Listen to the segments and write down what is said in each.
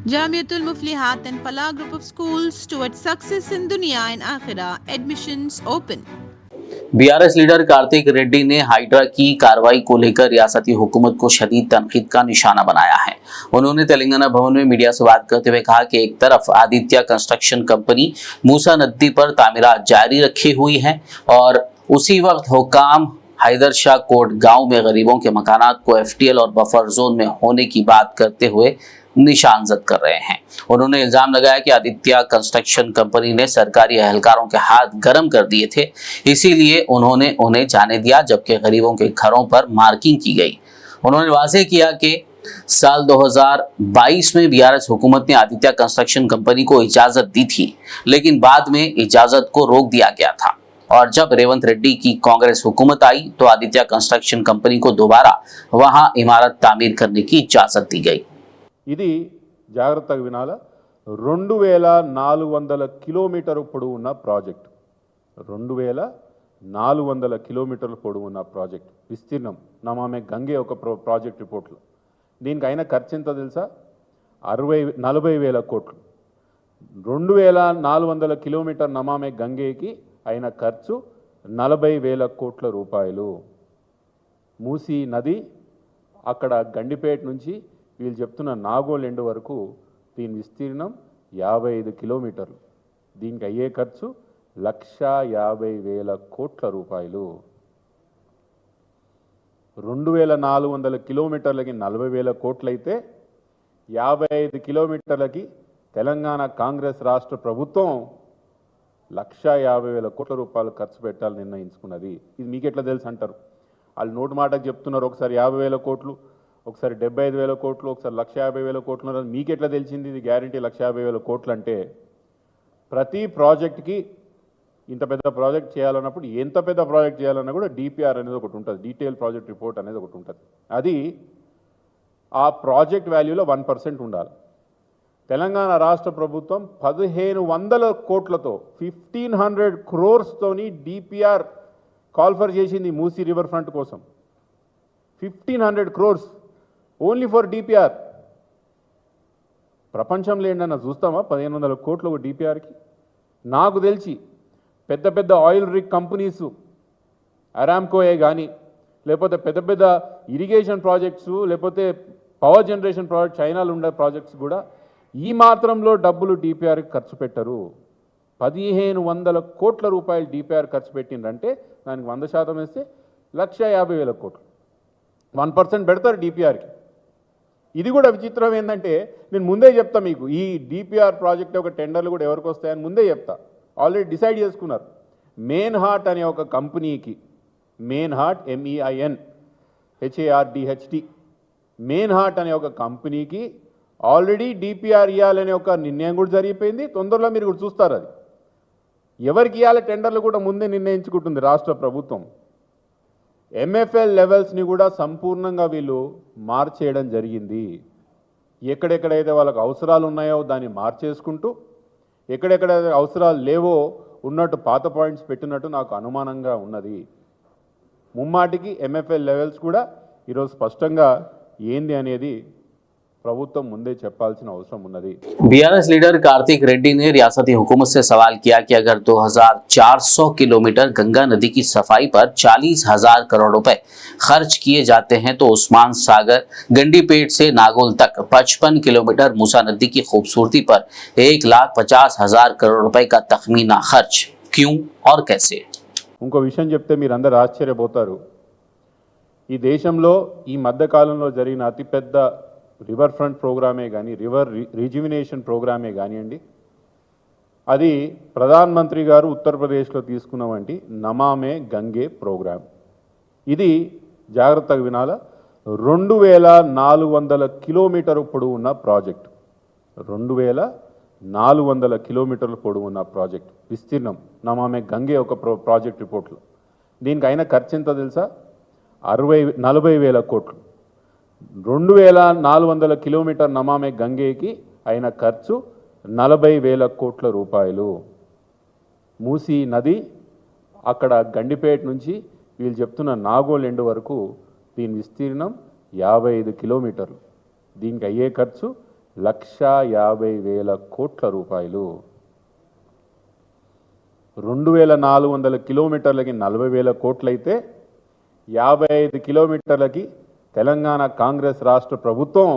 Jamiatul Muflihat and Falah Group of Schools towards success in Dunya and Akhirah. Admissions open. BRS leader Kartik Reddy ने hydra की कार्रवाई को लेकर रियासती हुकूमत को शदीद तनकीद का निशाना बनाया है। उन्होंने तेलंगाना भवन में मीडिया से बात करते हुए कहा कि एक तरफ आदित्य कंस्ट्रक्शन कंपनी मूसा नदी पर तामीरात जारी रखी हुई है और उसी वक्त हुकाम हैदर शाह कोट गांव में गरीबों के मकानात को एफटीएल और बफर जोन में होने की बात करते हुए निशानजद कर रहे हैं। उन्होंने इल्जाम लगाया कि आदित्य कंस्ट्रक्शन कंपनी ने सरकारी एहलकारों के हाथ गर्म कर दिए थे, इसीलिए उन्होंने उन्हें जाने दिया, जबकि गरीबों के घरों पर मार्किंग की गई। उन्होंने वाज़ेह किया कि साल 2022 में बीआरएस हुकूमत ने आदित्य कंस्ट्रक्शन कंपनी को इजाजत दी थी, लेकिन बाद में इजाजत को रोक दिया गया था और जब रेवंत रेड्डी की कांग्रेस हुकूमत आई तो आदित्य कंस्ट्रक्शन कंपनी को दोबारा वहां इमारत तामीर करने की इजाजत दी गई। ఇది జాగ్రత్తగా వినాల 2400 కిలోమీటర్ పొడవున్న ప్రాజెక్ట్ 2400 కిలోమీటర్ల పొడవున్న ప్రాజెక్ట్ విస్తీర్ణం నమామే గంగే ఒక ప్రాజెక్ట్ రిపోర్ట్లో దీనికి అయిన ఖర్చు ఎంత తెలుసా 40,000 కోట్లు 2400 కిలోమీటర్ నమామే గంగేకి అయిన ఖర్చు 40,000 కోట్ల రూపాయలు మూసీ నది అక్కడ గండిపేట నుంచి వీళ్ళు చెప్తున్న నాగోల్ ఎండ్ వరకు దీని విస్తీర్ణం 55 కిలోమీటర్లు దీనికి అయ్యే ఖర్చు 1,50,000 కోట్ల రూపాయలు 2400 కిలోమీటర్లకి 40,000 కోట్లయితే 55 కిలోమీటర్లకి తెలంగాణ కాంగ్రెస్ రాష్ట్ర ప్రభుత్వం 1,50,000 కోట్ల రూపాయలు ఖర్చు పెట్టాలని నిర్ణయించుకున్నది। ఇది మీకు ఎట్లా తెలుసు అంటారు? వాళ్ళు నోటు మాటకు చెప్తున్నారు, ఒకసారి 50,000 కోట్లు, ఒకసారి 75,000 కోట్లు, ఒకసారి 1,50,000 కోట్లు। మీకు ఎట్లా తెలిసింది ఇది గ్యారంటీ 1,50,000 కోట్లు అంటే? ప్రతి ప్రాజెక్ట్కి ఇంత పెద్ద ప్రాజెక్ట్ చేయాలన్నప్పుడు ఎంత పెద్ద ప్రాజెక్ట్ చేయాలన్నా కూడా డిపిఆర్ అనేది ఒకటి ఉంటుంది, డీటెయిల్ ప్రాజెక్ట్ రిపోర్ట్ అనేది ఒకటి ఉంటుంది। అది ఆ ప్రాజెక్ట్ వాల్యూలో 1% ఉండాలి। తెలంగాణ రాష్ట్ర ప్రభుత్వం 1,500 కోట్లతో 1,500 crores-తోని డిపిఆర్ కాల్ఫర్ చేసింది మూసీ రివర్ ఫ్రంట్ కోసం। 1,500 crores ఓన్లీ ఫర్ డిపిఆర్। ప్రపంచంలో ఏంటన్నా చూస్తామా 1,500 కోట్లు ఒక డిపిఆర్కి? నాకు తెలిసి పెద్ద పెద్ద ఆయిల్ రిగ్ కంపెనీస్ అరామ్కోయే కానీ లేకపోతే పెద్ద పెద్ద ఇరిగేషన్ ప్రాజెక్ట్స్ లేకపోతే పవర్ జనరేషన్ ప్రాజెక్ట్ చైనాలో ఉండే ప్రాజెక్ట్స్ కూడా ఈ మాత్రంలో డబ్బులు డిపిఆర్కి ఖర్చు పెట్టరు। 1,500 కోట్ల రూపాయలు డిపిఆర్ ఖర్చు పెట్టిందంటే దానికి 100% వేస్తే 1,50,000 కోట్లు 1% పెడతారు డిపిఆర్కి। ఇది కూడా విచిత్రం ఏంటంటే నేను ముందే చెప్తా మీకు, ఈ డిపిఆర్ ప్రాజెక్ట్ యొక్క టెండర్లు కూడా ఎవరికి వస్తాయని ముందే చెప్తా। ఆల్రెడీ డిసైడ్ చేసుకున్నారు। మెయిన్ హార్ట్ అనే ఒక కంపెనీకి, main heart MEINHARDHT main heart అనే ఒక కంపెనీకి ఆల్రెడీ డిపిఆర్ ఇవ్వాలనే ఒక నిర్ణయం కూడా జరిగిపోయింది। తొందరలో మీరు కూడా చూస్తారు అది ఎవరికి ఇవ్వాలి టెండర్లు కూడా ముందే నిర్ణయించుకుంటుంది రాష్ట్ర ప్రభుత్వం। MFL లెవెల్స్ని కూడా సంపూర్ణంగా వీళ్ళు మార్చేయడం జరిగింది। ఎక్కడెక్కడైతే వాళ్ళకి అవసరాలు ఉన్నాయో దాన్ని మార్చేసుకుంటూ ఎక్కడెక్కడైతే అవసరాలు లేవో ఉన్నట్టు పాత పాయింట్స్ పెట్టినట్టు నాకు అనుమానంగా ఉన్నది। ముమ్మాటికి MFL లెవెల్స్ కూడా ఈరోజు స్పష్టంగా ఏంది అనేది ప్రభుత్వం ముందే చెప్పాల్సిన అవసరం ఉన్నది। बीआरएस लीडर कार्तिक रेड्डी ने रियासती हुकूमत से सवाल किया कि अगर 2,400 किलोमीटर गंगा नदी की सफाई पर 40,000 करोड़ रुपए खर्च किए जाते हैं तो उस्मान सागर गंडीपेट से नागोल तक 55 किलोमीटर मूसा नदी की खूबसूरती पर 1,50,000 करोड़ रुपए का तखमीना खर्च क्यों और कैसे? ఇంకో విషయం చెప్తే మీరు అందరూ ఆశ్చర్యపోతారు। ఈ దేశంలో ఈ మధ్యకాలంలో జరిగిన అతిపెద్ద రివర్ ఫ్రంట్ ప్రోగ్రామే కానీ రివర్ రిజ్యువినేషన్ ప్రోగ్రామే కానివ్వండి, అది ప్రధానమంత్రి గారు ఉత్తరప్రదేశ్లో తీసుకున్న వంటి నమామే గంగే ప్రోగ్రాం। ఇది జాగ్రత్తగా వినాల 2,400 కిలోమీటర్ పొడవున్న ప్రాజెక్ట్ 2,400 కిలోమీటర్ల పొడవున్న ప్రాజెక్ట్ విస్తీర్ణం నమామే గంగే ఒక ప్రాజెక్ట్ రిపోర్ట్లో దీనికి అయిన ఖర్చు ఎంత తెలుసా? 40,000 కోట్లు 2,400 కిలోమీటర్ నమామే గంగేకి అయిన ఖర్చు 40,000 కోట్ల రూపాయలు మూసీ నది అక్కడ గండిపేట నుంచి వీళ్ళు చెప్తున్న నాగోల్ ఎండ్ వరకు దీని విస్తీర్ణం 55 కిలోమీటర్లు దీనికి అయ్యే ఖర్చు 1,50,000 కోట్ల రూపాయలు. 2,400 కిలోమీటర్లకి 40,000 కోట్లయితే 55 కిలోమీటర్లకి తెలంగాణ కాంగ్రెస్ రాష్ట్ర ప్రభుత్వం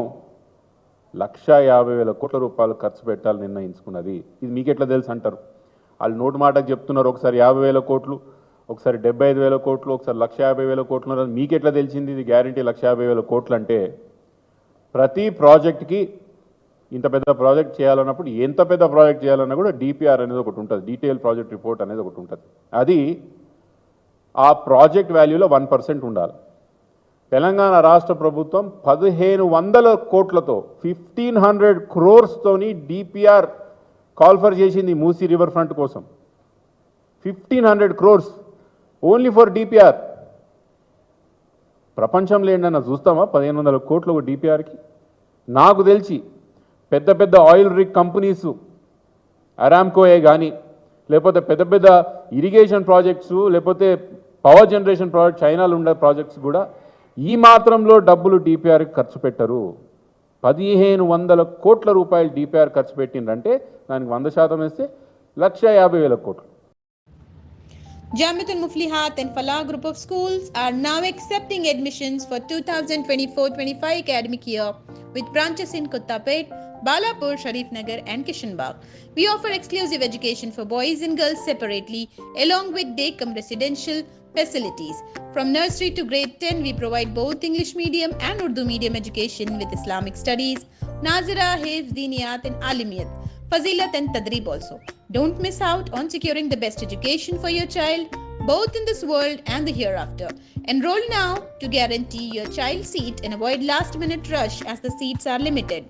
1,50,000 కోట్ల రూపాయలు ఖర్చు పెట్టాలని నిర్ణయించుకున్నది. ఇది మీకెట్లా తెలుసు అంటారు. వాళ్ళు నోటు మాటకు చెప్తున్నారు, ఒకసారి 50,000 కోట్లు, ఒకసారి 75,000 కోట్లు, ఒకసారి 1,50,000 కోట్లు. మీకెట్లా తెలిసింది ఇది గ్యారంటీ 1,50,000 కోట్లు అంటే? ప్రతి ప్రాజెక్ట్కి ఇంత పెద్ద ప్రాజెక్ట్ చేయాలన్నప్పుడు ఎంత పెద్ద ప్రాజెక్ట్ చేయాలన్నా కూడా డిపిఆర్ అనేది ఒకటి ఉంటుంది, డీటెయిల్ ప్రాజెక్ట్ రిపోర్ట్ అనేది ఒకటి ఉంటుంది. అది ఆ ప్రాజెక్ట్ వాల్యూలో 1% ఉండాలి. తెలంగాణ రాష్ట్ర ప్రభుత్వం 1,500 కోట్లతో 1,500 crores-తోని డిపిఆర్ కాల్ఫర్ చేసింది మూసీ రివర్ ఫ్రంట్ కోసం. 1,500 crores ఓన్లీ ఫర్ డిపిఆర్. ప్రపంచంలో ఏంటన్నా చూస్తామా 1,500 కోట్లు ఒక డిపిఆర్కి? నాకు తెలిసి పెద్ద పెద్ద ఆయిల్ రిగ్ కంపెనీసు, అరామ్కోయే కానీ, లేకపోతే పెద్ద పెద్ద ఇరిగేషన్ ప్రాజెక్ట్స్, లేకపోతే పవర్ జనరేషన్ ప్రాజెక్ట్ చైనాలో ఉండే ప్రాజెక్ట్స్ కూడా ఈ మాత్రంలో డబ్బులు డిపిఆర్కి ఖర్చు పెట్టరు. 1,500 కోట్ల రూపాయలు డిపిఆర్ ఖర్చు పెట్టిందంటే దానికి 100% వేస్తే 1,50,000 కోట్లు. Jamiatul Muflihat and Falah group of schools are now accepting admissions for 2024-25 academic year with branches in Kottapet, Balapur, Sharif Nagar and Kishanbagh. We offer exclusive education for boys and girls separately along with day-cum residential facilities. From nursery to grade 10, we provide both English medium and Urdu medium education with Islamic studies, Nazira, Hifz, Diniyat and Alimiyat, Fazilat and Tadrib also. Don't miss out on securing the best education for your child, both in this world and the hereafter. Enroll now to guarantee your child's seat and avoid last-minute rush as the seats are limited.